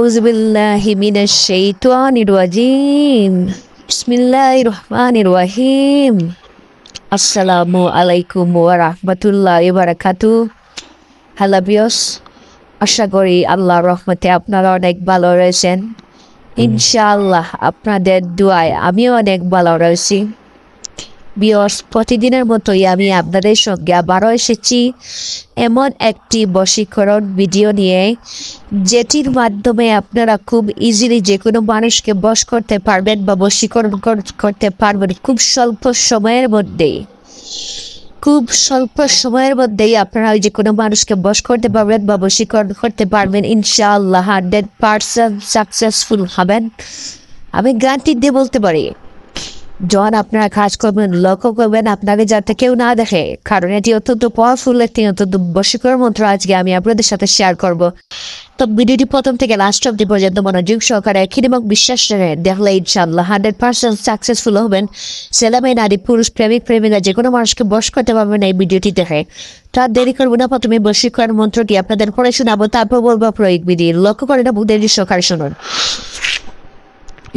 أعوذ بالله من الشيطان الرجيم بسم الله الرحمن الرحيم আসসালামু আলাইকুম ওয়া রাহমাতুল্লাহি ওয়া বারাকাতুহু। হ্যালো ভিউয়ার্স, আশা করি আল্লাহর রহমতে আপনারা অনেক ভালো রয়েছেন। ইনশাআল্লাহ আপনাদের দোয়ায় আমিও অনেক ভালো রয়েছি। ভিউয়ার্স, প্রতিদিনের মতোই আমি আপনাদের সঙ্গে আবারও এসেছি এমন একটি বশীকরণ ভিডিও নিয়ে, যেটির মাধ্যমে আপনারা খুব ইজিলি যে কোনো মানুষকে বশ করতে পারবেন বা বশীকরণ করতে পারবেন খুব স্বল্প সময়ের মধ্যেই আপনারা যে কোনো মানুষকে বশ করতে পারবেন বা বশীকরণ করতে পারবেন। ইনশাআল্লাহ 100% সাকসেসফুল হবেন, আমি গ্যারান্টি দিয়ে বলতে পারি। যখন আপনারা কাজ করবেন, লক্ষ্য করবেন আপনাকে যাতে কেউ না দেখে, কারণ এটি অত্যন্ত পাওয়ারফুল একটি অত্যন্ত বশীকরণ মন্ত্র আজকে আমি আপনাদের সাথে শেয়ার করব। তো ভিডিওটি প্রথম থেকে লাস্ট অব্দি পর্যন্ত মনোযোগ সহকারে এবং বিশ্বাস রেখে দেখলে ইনশাআল্লাহ 100% সাকসেসফুল হবেন। ছেলে মেয়ে, নারী, পুরুষ, প্রেমিক প্রেমিকা যে কোনো মানুষকে বশ করতে পারবেন এই ভিডিওটি দেখে। তার দেরি করবো না, প্রথমে বশীকরণ মন্ত্রটি আপনাদের পড়ে শোনাবো, তারপর বলবো প্রয়োগ বিধি। লক্ষ্য করে না বুদ্ধি সহকারে শুনুন।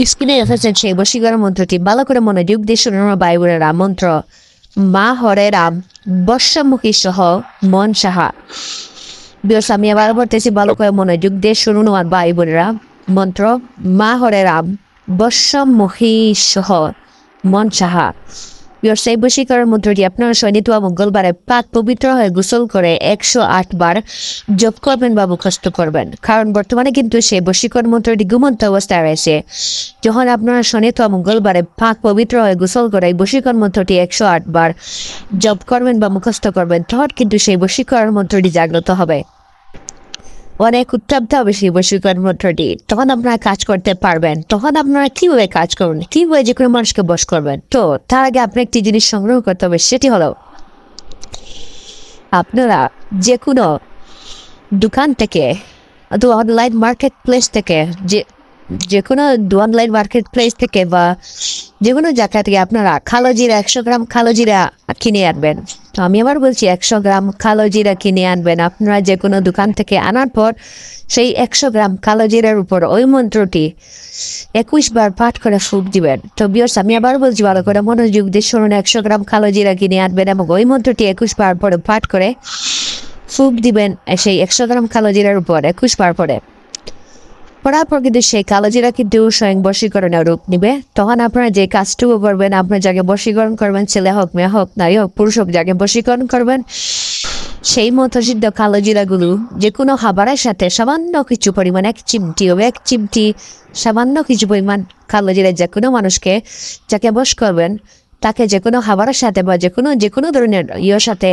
স্ক্রিনে এসেছেন সেই বশীকরণ মন্ত্রটি, ভালো করে মনোযোগ দিয়ে শুনুন ভাই বোনেরা। মন্ত্র: মা হরে রাম, বর্ষামুখী সহ মন সাহা। বিয়স আমি আবার বলতেছি, ভালো করে মনোযোগ দিয়ে শুনুন আমার ভাই বোনেরা। মন্ত্র: মা হরে রাম, বর্ষামুখী সহ মন সাহা। বিয়স এই বশীকরণ মন্ত্রটি আপনারা শনিত মঙ্গলবারে পাক পবিত্র হয়ে গোসল করে 108 বার জপ করবেন বা মুখস্থ করবেন, কারণ বর্তমানে কিন্তু সেই বশীকরণ মন্ত্রটি ঘুমন্ত অবস্থায় রয়েছে। যখন আপনারা শনিত মঙ্গলবারে পাক পবিত্র হয়ে গোসল করে এই বশীকরণ মন্ত্রটি 108 বার জপ করবেন বা মুখস্থ করবেন, তখন কিন্তু সেই বশীকরণ মন্ত্রটি জাগ্রত হবে, অনেক উত্তপ্ত হবে সেই বশীকরণ মন্ত্রটি। তখন আপনারা কাজ করতে পারবেন। তখন আপনারা কিভাবে কাজ করবেন, কিভাবে যে কোনো মানুষকে বশ করবেন, তো তার আগে আপনি একটি জিনিস সংগ্রহ করতে হবে। সেটি হলো আপনারা যে কোনো দোকান থেকে অথবা অনলাইন মার্কেট প্লেস থেকে যে কোনো অনলাইন মার্কেট প্লেস থেকে বা যে কোনো জায়গা থেকে আপনারা কালো জিরা 100 গ্রাম কালো জিরা কিনে আনবেন। তো আমি আবার বলছি 100 গ্রাম কালো জিরা কিনে আনবেন। আপনারা যে কোনো দোকান থেকে আনার পর সেই 100 গ্রাম কালো জিরার উপর ওই মন্ত্রটি 21 বার পাঠ করে ফুঁক দিবেন। তো ভিউয়ার্স আমি আবার বলছি, ভালো করে মনোযোগ দিয়ে শুনুন। 100 গ্রাম কালো জিরা কিনে আনবেন এবং ওই মন্ত্রটি 21 বার পরে পাঠ করে ফুঁক দিবেন সেই 100 গ্রাম কালো জিরার উপর 21 বার পরে। পড়ার পর কিন্তু সেই কালো জিরা কিন্তু স্বয়ং বশীকরণের রূপ নিবে। তখন আপনারা যে কাজটুকু করবেন, আপনার যাকে বশীকরণ করবেন, ছেলে হোক, মেয়ে হোক, নারী হোক, পুরুষ হোক, যাকে বশীকরণ করবেন, সেই মন্ত্রসিদ্ধ কালো জিরাগুলো যে কোনো খাবারের সাথে সামান্য কিছু পরিমাণ, 1 চিমটি সামান্য কিছু পরিমাণ কালো জিরা যে কোনো মানুষকে যাকে বশ করবেন, তাকে যে কোনো খাবারের সাথে বা যে কোনো ধরনের সাথে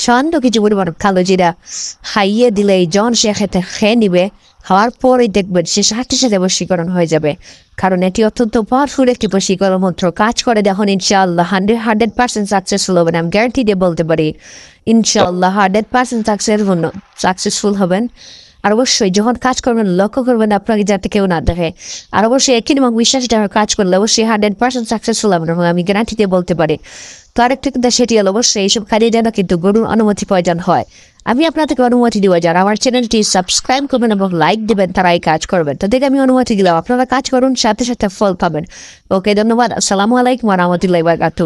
সামান্য কিছু পরিমাণ কালো জিরা খাইয়ে দিলেই যখন সে খেয়ে নিবে, খাওয়ার পরে দেখবেন সে সাথে সাথে বশীকরণ হয়ে যাবে, কারণ এটি অত্যন্ত পাওয়ারফুল একটি বশীকরণ মন্ত্র। কাজ করে দেখুন, ইনশাআল্লাহ 100% সাকসেসফুল হবেন। আমি গ্যারান্টি দিয়ে বলতে পারি ইনশাআল্লাহ 100% সাকসেসফুল হবেন। আর অবশ্যই যখন কাজ করবেন লক্ষ্য করবেন আপনাকে যাতে কেউ না দেখে। আর অবশ্যই একই এবং বিশ্বাস কাজ করলে অবশ্যই 100% সাকসেসফুল হবেন, আমি গ্যারান্টি দিয়ে বলতে পারি। তো আরেকটা কিন্তু সেটি হলো অবশ্যই এইসব কাজে যেন কিন্তু গরুর অনুমতি প্রয়োজন হয়। আমি আপনাদেরকে অনুমতি দিব, যারা আমার চ্যানেলটি সাবস্ক্রাইব করবেন এবং লাইক দেবেন তারাই কাজ করবেন। তাদেরকে আমি অনুমতি দিলাম, আপনারা কাজ করুন, সাথে সাথে ফল পাবেন। ওকে, ধন্যবাদ। আসসালামু আলাইকুম ওয়া রাহমাতুল্লাহি ওয়া বারাকাতুহু।